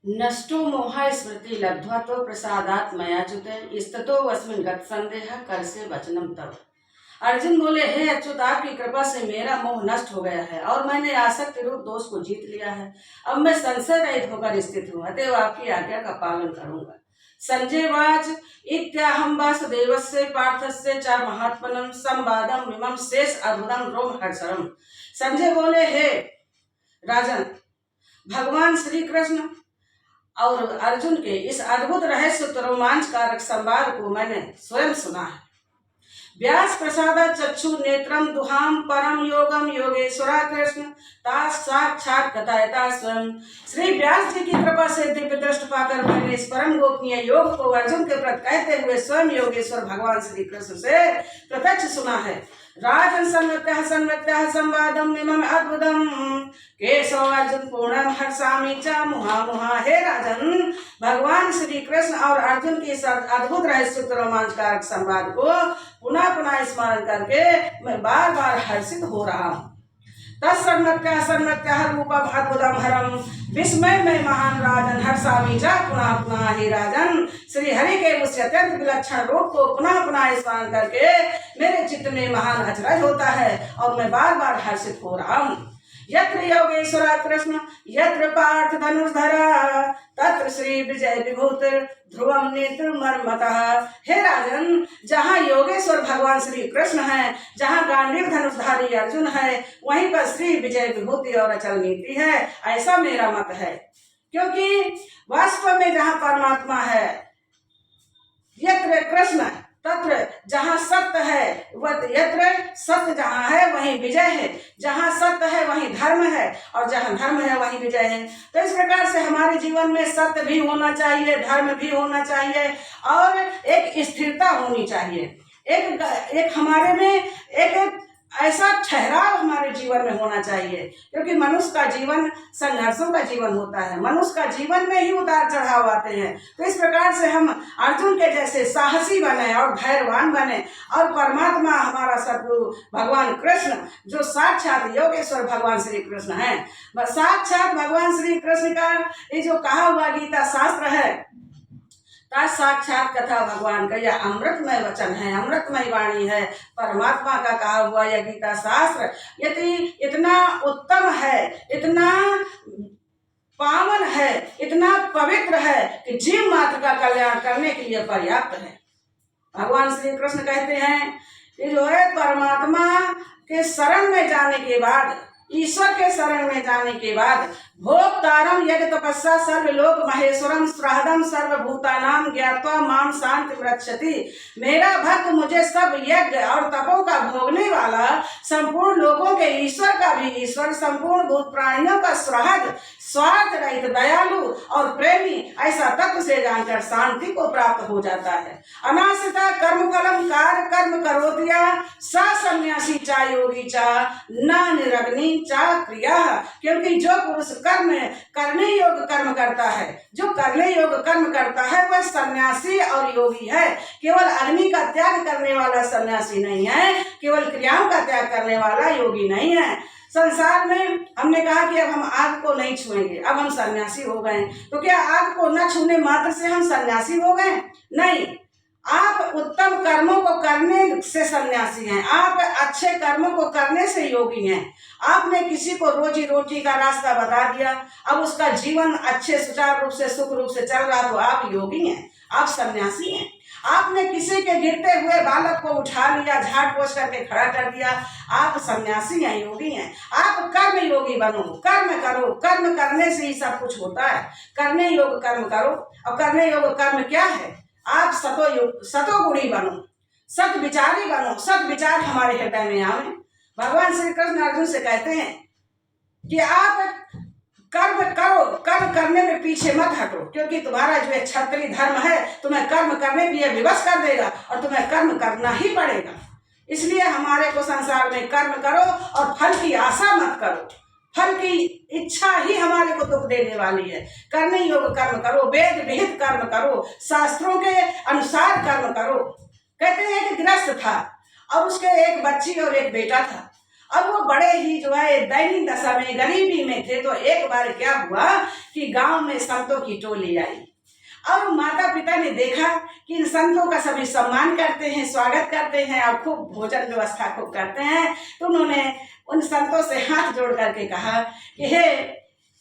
नष्टो मोह स्मृति लब्ध्वा तो प्रसादात मयाच्युत स्ततो अस्मिन् गत संदेह कर से वचनम तब। अर्जुन बोले, हे अच्युत, आपकी कृपा से मेरा मोह नष्ट हो गया है और मैंने आसक्ति रूप दोष को जीत लिया है। अब मैं संशय रहित होकर स्थित हूँ, अतएव आपकी आज्ञा का पालन करूंगा। संजय वाच इत्याहम वासुदेवस्य पार्थस्य च महात्मनम संवादम विमम शेष अद्भुतम रोम हर्षरम। संजय बोले, हे राजन, भगवान श्री कृष्ण और अर्जुन के इस अद्भुत रहस्य रोमांचकारक संवाद को मैंने स्वयं सुना है। व्यास प्रसाद चक्षु नेत्रम दुहाम परम योगम योगेश्वरा कृष्ण ता साक्षात कथायता स्वयं। श्री व्यास जी की कृपा से दिव्य दृष्टि पाकर मैंने इस परम गोपनीय योग को अर्जुन के प्रति कहते हुए स्वयं योगेश्वर भगवान श्री कृष्ण से प्रत्यक्ष सुना है। राजन संवृत्तः संवादम इमम अद्भुतम केशव अर्जुन पूर्णम हर्षामि च मुहा मुहा। हे राजन, भगवान श्री कृष्ण और अर्जुन की इस अद्भुत रहस्य रोमांचकारक संवाद को पुनः पुनः स्मरण करके मैं बार बार हर्षित हो रहा हूँ। तत्सन्नत्या रूपम अद्भुतम हरम विस्मय में महान राजन हर्षामि च पुनः पुनः। हे राजन, श्री हरि के उस अत्यंत विलक्षण रूप को पुनः पुनः स्मरण करके मेरे चित्त में महान अचरज होता है और मैं बार बार हर्षित हो रहा हूँ। यत्र योगेश्वर कृष्ण यत्र पार्थ धनुर्धर तत्र श्री विजय विभूति ध्रुवम नेत्र मर्मतः। हे राजन, जहाँ योगेश्वर भगवान श्री कृष्ण है, जहाँ गांडीव धनुषधारी अर्जुन है, वहीं पर श्री विजय विभूति और अचल नीति है, ऐसा मेरा मत है। क्योंकि वास्तव में जहाँ परमात्मा है, यत्र कृष्ण तत्र जहाँ सत्य है, यत्र सत्य जहाँ है वहीं विजय है, जहाँ सत्य है वहीं धर्म है और जहाँ धर्म है वहीं विजय है। तो इस प्रकार से हमारे जीवन में सत्य भी होना चाहिए, धर्म भी होना चाहिए और एक स्थिरता होनी चाहिए। एक हमारे में एक ऐसा ठहराव हमारे जीवन में होना चाहिए, क्योंकि मनुष्य का जीवन संघर्षों का जीवन होता है। मनुष्य का जीवन में ही उतार चढ़ाव आते हैं। तो इस प्रकार से हम अर्जुन के जैसे साहसी बने और धैर्यवान बने और परमात्मा हमारा सद्गुरु भगवान कृष्ण, जो साक्षात योगेश्वर भगवान श्री कृष्ण है, साक्षात भगवान श्री कृष्ण का ये जो कहा हुआ गीता शास्त्र है, साक्षात कथा भगवान का यह अमृतमय वचन है, अमृतमय वाणी है। परमात्मा का कहा हुआ यह गीता शास्त्र यदि इतना उत्तम है, इतना पावन है, इतना पवित्र है कि जीव मात्र का कल्याण करने के लिए पर्याप्त है। भगवान श्री कृष्ण कहते हैं कि जो है परमात्मा के शरण में जाने के बाद, ईश्वर के शरण में जाने के बाद, भोक्तारम यज्ञ तपस्या सर्वलोक महेश्वरम सहृदम सर्वभूतानाम ज्ञात्वा माम शांति रक्षति। मेरा भक्त मुझे सब यज्ञ और तपों का भोगने वाला, संपूर्ण लोगों के ईश्वर का भी ईश्वर, संपूर्ण भूत प्राणियों का सुहृद, स्वार्थ रहित, दयालु और प्रेमी, ऐसा तत्व से जानकर शांति को प्राप्त हो जाता है। अनाश्रिता कर्म फलम कार्य कर्म करोतिया सा सन्यासी चा योगी चा न निरग्नि चा क्रिया। क्योंकि जो पुरुष कर्म करने योग्य कर्म करता है, जो करने योग्य कर्म करता है, वह सन्यासी और योगी है। केवल अग्नि का त्याग करने वाला सन्यासी नहीं है, केवल क्रियाओं का त्याग करने वाला योगी नहीं है। संसार में हमने कहा कि अब हम आग को नहीं छुएंगे, अब हम सन्यासी हो गए। तो क्या आग को न छूने मात्र से हम सन्यासी हो गए? नहीं, आप उत्तम कर्मों को करने से सन्यासी हैं, आप अच्छे कर्मों को करने से योगी हैं। आपने किसी को रोजी रोटी का रास्ता बता दिया, अब उसका जीवन अच्छे सुचारू रूप से, सुख रूप से चल रहा, तो आप योगी हैं, आप सन्यासी हैं। आपने किसी के गिरते हुए बालक को उठा लिया, झाड़ पोछ करके खड़ा कर दिया, आप सन्यासी हैं, योगी हैं। आप कर्म योगी बनो, कर्म करो, कर्म करने से ही सब कुछ होता है। करने योग्य कर्म करो, और करने योग्य कर्म क्या है? आप सतोगुणी बनो, सत विचारी बनो, सत विचार हमारे हृदय में आवे। भगवान श्री कृष्ण अर्जुन से कहते हैं कि आप कर्म करो, कर्म करने में पीछे मत हटो, क्योंकि तुम्हारा जो क्षत्रिय धर्म है तुम्हें कर्म करने के लिए विवश कर देगा और तुम्हें कर्म करना ही पड़ेगा। इसलिए हमारे को संसार में कर्म करो और फल की आशा मत करो। फल की इच्छा ही हमारे को दुख देने वाली है। करने योग्य कर्म करो, वेद विहित कर्म करो, शास्त्रों के अनुसार कर्म करो। कहते हैं कि गृहस्थ था और उसके एक बच्ची और एक बेटा था, और वो बड़े ही जो है दयनीय दशा में, गरीबी में थे। तो एक बार क्या हुआ कि गांव में संतों की टोली आई और माता पिता ने देखा कि इन संतों का सभी सम्मान करते हैं, स्वागत करते हैं और खूब भोजन व्यवस्था खूब करते हैं। तो उन्होंने उन संतों से हाथ जोड़ करके कहा कि हे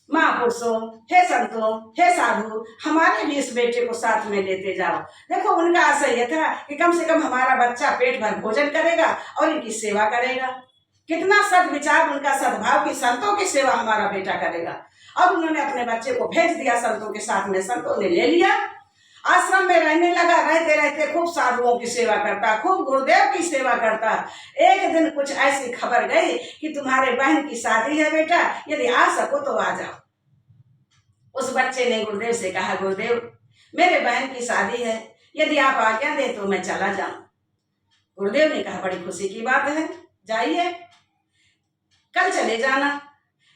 महापुरुषों, हे संतों, हे साधु, हमारे भी इस बेटे को साथ में लेते जाओ। देखो उनका आशय यह था कि कम से कम हमारा बच्चा पेट भर भोजन करेगा और इनकी सेवा करेगा। कितना सद्विचार, उनका सद्भाव कि संतों की सेवा हमारा बेटा करेगा। और उन्होंने अपने बच्चे को भेज दिया संतों के साथ में। संतों ने ले लिया, आश्रम में रहने लगा। रहते रहते खूब साधुओं की सेवा करता, खूब गुरुदेव की सेवा करता। एक दिन कुछ ऐसी खबर गई कि तुम्हारे बहन की शादी है बेटा, यदि आ सको तो आ जाओ। उस बच्चे ने गुरुदेव से कहा, गुरुदेव मेरे बहन की शादी है, यदि आप आज्ञा दे तो मैं चला जाऊं। गुरुदेव ने कहा, बड़ी खुशी की बात है, जाइए, कल चले जाना।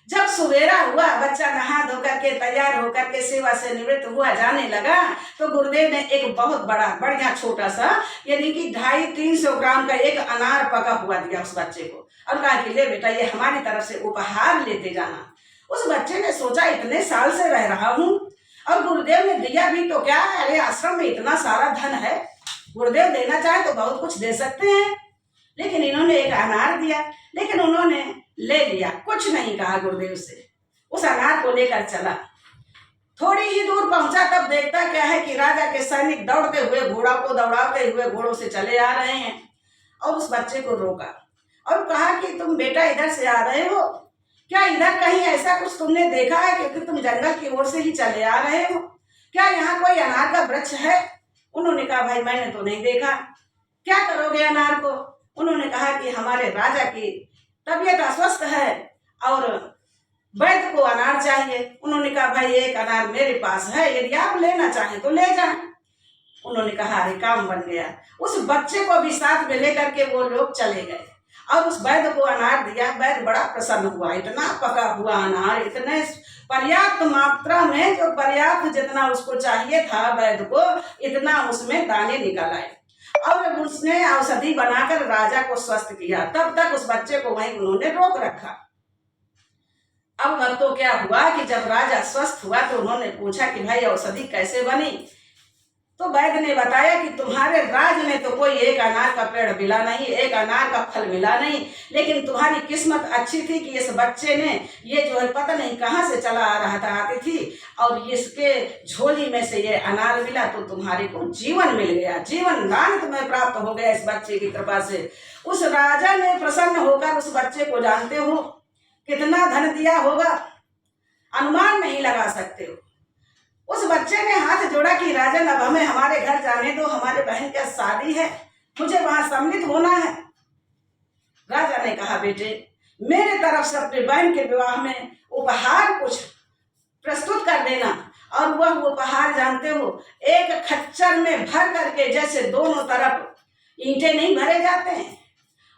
जब सवेरा हुआ, बच्चा नहा धो करके तैयार होकर के सेवा से निवृत्त हुआ, जाने लगा, तो गुरुदेव ने एक बहुत बड़ा बढ़िया छोटा सा यानी कि 250-300 ग्राम का एक अनार पका हुआ दिया उस बच्चे को और कहा कि ले बेटा, ये हमारी तरफ से उपहार लेते जाना। उस बच्चे ने सोचा इतने साल से रह रहा हूँ और गुरुदेव ने दिया भी तो क्या, अरे आश्रम में इतना सारा धन है, गुरुदेव देना चाहे तो बहुत कुछ दे सकते हैं, लेकिन इन्होंने एक अनार दिया। लेकिन उन्होंने ले लिया, कुछ नहीं कहा गुरुदेव से, उस अनार को लेकर चला। थोड़ी ही दूर पहुंचा, तब देखता क्या है कि राजा के सैनिक दौड़ते हुए, घोड़ा को दौड़ाते हुए घोड़ों से चले आ रहे हैं और उस बच्चे को रोका और कहा कि तुम बेटा इधर से आ रहे हो क्या, इधर कहीं ऐसा कुछ तुमने देखा है क्योंकि तुम जंगल की ओर से ही चले आ रहे हो, क्या यहाँ कोई अनार का वृक्ष है? उन्होंने कहा, भाई मैंने तो नहीं देखा। क्या करोगे अनार को? उन्होंने कहा कि हमारे राजा की तबीयत अस्वस्थ है और वैद्य को अनार चाहिए। उन्होंने कहा, भाई एक अनार मेरे पास है, यदि आप लेना चाहें तो ले जाएं। उन्होंने कहा, अरे काम बन गया। उस बच्चे को भी साथ में लेकर के वो लोग चले गए और उस वैद्य को अनार दिया। वैद्य बड़ा प्रसन्न हुआ, इतना पका हुआ अनार, इतने पर्याप्त मात्रा में, जो पर्याप्त जितना उसको चाहिए था वैद्य को, इतना उसमें दाने निकल आए और उसने औषधि बनाकर राजा को स्वस्थ किया। तब तक उस बच्चे को वहीं उन्होंने रोक रखा। अब तो क्या हुआ कि जब राजा स्वस्थ हुआ तो उन्होंने पूछा कि भाई औषधि कैसे बनी? तो वैद्य ने बताया कि तुम्हारे राज में तो कोई एक अनार का पेड़ मिला नहीं, एक अनार का फल मिला नहीं, लेकिन तुम्हारी किस्मत अच्छी थी कि इस बच्चे ने ये जो है पता नहीं कहाँ से चला आ रहा था, आती थी और इसके झोली में से ये अनार मिला तो तुम्हारे को जीवन मिल गया, जीवन दान तुम्हें प्राप्त हो गया इस बच्चे की कृपा से। उस राजा ने प्रसन्न होकर उस बच्चे को, जानते हो कितना धन दिया होगा, अनुमान नहीं लगा सकते हो। उस बच्चे ने हाथ जोड़ा कि राजन अब हमें हमारे घर जाने दो, हमारे बहन की शादी है, मुझे वहां सम्मिलित होना है। राजा ने कहा, बेटे मेरे तरफ से अपने बहन के विवाह में उपहार कुछ प्रस्तुत कर देना। और वह उपहार जानते हो, एक खच्चर में भर करके, जैसे दोनों तरफ ईंटें नहीं भरे जाते हैं,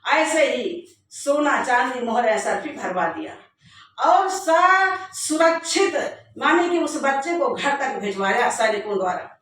ऐसे ही सोना चांदी मोहर सर्फी भरवा दिया और सुरक्षित माने कि उस बच्चे को घर तक भिजवाया सैनिकों द्वारा।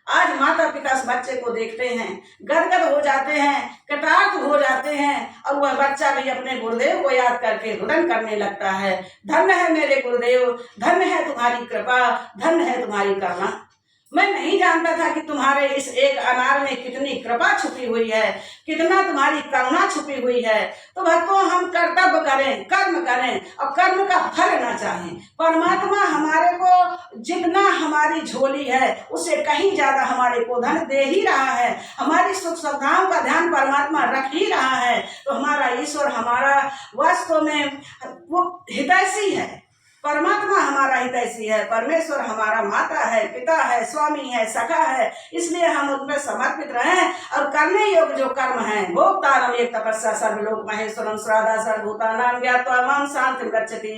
आज माता पिता उस बच्चे को देखते हैं, गदगद हो जाते हैं, कृतार्थ हो जाते हैं और वह बच्चा भी अपने गुरुदेव को याद करके रुदन करने लगता है। धन्य है मेरे गुरुदेव, धन्य है तुम्हारी कृपा, धन्य है तुम्हारी करुणा। मैं नहीं जानता था कि तुम्हारे इस एक अनार में कितनी कृपा छुपी हुई है, कितना तुम्हारी करुणा छुपी हुई है। तो भक्तों, हम कर्तव्य करें, कर्म करें और कर्म का फल ना चाहें। परमात्मा हमारे को जितना हमारी झोली है उससे कहीं ज्यादा हमारे को धन दे ही रहा है। हमारी सुख सुविधाओं का ध्यान परमात्मा रख ही रहा है। तो हमारा ईश्वर हमारा वास्तव में वो हितैषी है, परमात्मा हमारा हितैषी है, परमेश्वर हमारा माता है, पिता है, स्वामी है, सखा है। इसलिए हम उनमें समर्पित रहें और करने योग्य जो कर्म है, भोक्तारम एक तपस्या सर्वलोक महेश्वरम श्राद्धा सर्वभूतानां ज्ञात्वा मां शान्तिं गच्छति।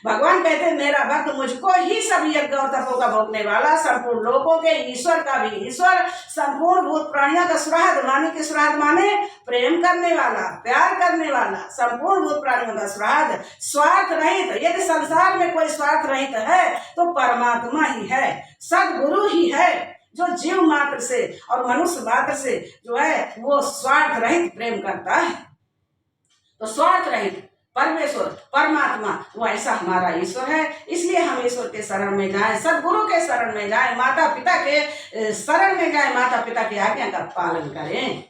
भगवान कहते हैं, मेरा भक्त मुझको ही सब यज्ञ और तपों का भोगने वाला, संपूर्ण लोकों के ईश्वर का भी ईश्वर, संपूर्ण भूत प्राणियों का सुहृद माने कि सुहृद माने प्रेम करने वाला, प्यार करने वाला, संपूर्ण भूत प्राणियों का सुहृद, स्वार्थ रहित। यदि संसार में कोई स्वार्थ रहित है तो परमात्मा ही है, सद्गुरु ही है, जो जीव मात्र से और मनुष्य मात्र से जो है वो स्वार्थ रहित प्रेम करता है। तो स्वार्थ रहित परमेश्वर परमात्मा वो ऐसा हमारा ईश्वर है। इसलिए हम ईश्वर के शरण में जाएं, सदगुरु के शरण में जाएं, माता पिता के शरण में जाएं, माता पिता की आज्ञा का पालन करें।